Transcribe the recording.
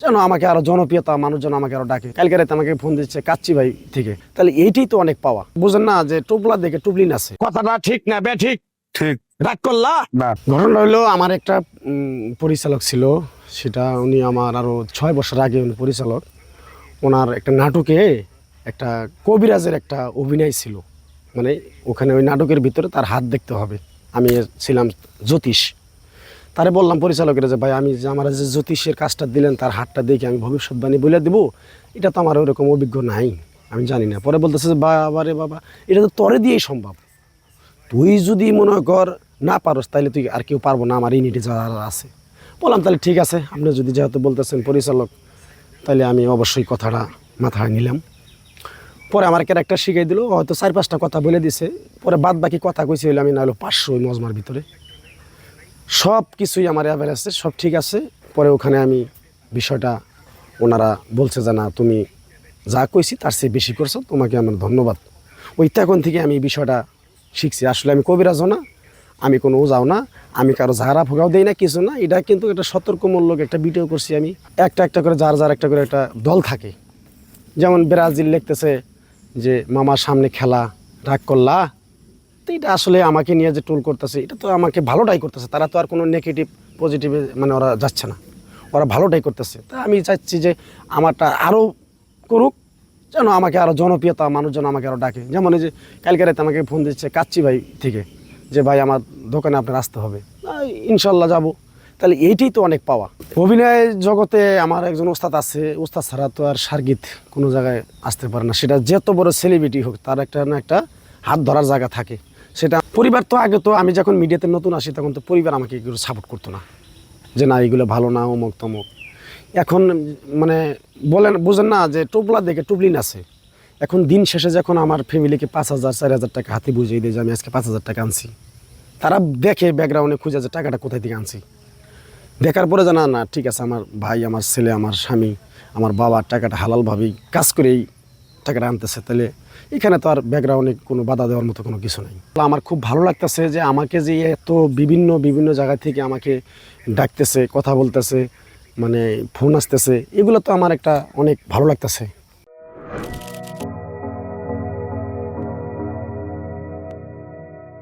যেন আমাকে আরো জনপ্রিয়তা, মানুষজন আমাকে আরো ডাকে। কালকে রাতে আমাকে ফোন দিচ্ছে কাচ্চি ভাই থেকে। তাহলে এইটাই তো অনেক পাওয়া। বুঝেন না যে টোপলা দেখে টুবলি নাচে, কথাটা ঠিক না বে? ঠিক ঠিক রাগ করলা না। ঘটনা হলো, আমার একটা পরিচালক ছিল, সেটা উনি আমার আরো 6 বছর আগে উনি পরিচালক। ওনার একটা নাটকে একটা কবিরাজের একটা অভিনয় ছিল, মানে ওখানে ওই নাটকের ভিতরে তার হাত দেখতে হবে। আমি ছিলাম জ্যোতিষ। তারে বললাম পরিচালকের যে ভাই, আমি যে আমার যে জ্যোতিষের কাজটা দিলেন তার হাতটা দেখে আমি ভবিষ্যৎবাণী বলে দেবো, এটা তো আমার ওরকম অভিজ্ঞ নাই, আমি জানি না। পরে বলতেছে যে বাবা রে বাবা, এটা তো তরে দিয়েই সম্ভব। তুই যদি মনে কর না পারস, তাহলে তুই আর কেউ পারবো না, আমার ইউনিটি যারা আছে। বললাম তাহলে ঠিক আছে, আপনি যদি যেহেতু বলতেছেন পরিচালক, তাহলে আমি অবশ্যই কথাটা মাথায় নিলাম। পরে আমার ক্যারেক্টার শিখিয়ে দিল, হয়তো 4-5টা কথা বলে দিছে। পরে বাদ বাকি কথা কইছে হইলে আমি না হলো 500 ওই মজমার ভিতরে। সব কিছুই আমার অ্যাভারেজে সব ঠিক আছে। পরে ওখানে আমি বিষয়টা, ওনারা বলছে যে না, তুমি যা কইছি তার চেয়ে বেশি করছো, তোমাকে আমার ধন্যবাদ। ওই তখন থেকে আমি এই বিষয়টা শিখছি। আসলে আমি কবিরাজও না, আমি কোনো ওজাও না, আমি কারো ঝাড়া ফোগাও দেই না, কিছু না। এটা কিন্তু একটা সতর্কমূলক একটা ভিডিও করছি আমি। একটা একটা করে যার একটা করে একটা দল থাকে। যেমন ব্রাজিল লিখতেছে যে মামার সামনে খেলা, রাগ করলা। তো এটা আসলে আমাকে নিয়ে যে টুল করতেছে, এটা তো আমাকে ভালোটাই করতেছে। তারা তো আর কোনো নেগেটিভ পজিটিভে মানে ওরা যাচ্ছে না, ওরা ভালোটাই করতেছে। তা আমি চাচ্ছি যে আমারটা আরও করুক, যেন আমাকে আরও জনপ্রিয়তা, মানুষজন আমাকে আরও ডাকে। যেমন এই যে কালকে রাতে আমাকে ফোন দিচ্ছে কাচ্চি ভাই থেকে, যে ভাই আমার দোকানে আপনার আসতে হবে। ইনশাল্লাহ যাব। তাহলে এইটাই তো অনেক পাওয়া। অভিনয় জগতে আমার একজন ওস্তাদ আছে, ওস্তাদ ছাড়া তো আর সার্গিত কোনো জায়গায় আসতে পারে না। সেটা যত বড় সেলিব্রিটি হোক, তার একটা না একটা হাত ধরার জায়গা থাকে। সেটা পরিবার তো আগে তো আমি যখন মিডিয়াতে নতুন আসি, তখন তো পরিবার আমাকে এগুলো সাপোর্ট করতো না, যে না এগুলো ভালো না, অমুক তমুক। এখন মানে বলেন, বুঝেন না যে টোপলা দেখে টুবলি নাচে। এখন দিন শেষে যখন আমার ফ্যামিলিকে 5,000 4,000 টাকা হাতে বুঝিয়ে দিয়ে যে আমি আজকে 5,000 টাকা আনছি, তারা দেখে ব্যাকগ্রাউন্ডে খুঁজে যে টাকাটা কোথায় থেকে আনছি। দেখার পরে জানা না, ঠিক আছে, আমার ভাই, আমার ছেলে, আমার স্বামী, আমার বাবা টাকাটা হালালভাবেই কাজ করেই টাকাটা আনতেছে। তাহলে এখানে তো আর ব্যাকগ্রাউন্ডে কোনো বাধা দেওয়ার মতো কোনো কিছু নেই। আমার খুব ভালো লাগতেছে যে আমাকে যে এত বিভিন্ন বিভিন্ন জায়গা থেকে আমাকে ডাকতেছে, কথা বলতেছে, মানে ফোন আসতেছে, এগুলো তো আমার একটা অনেক ভালো লাগতেছে।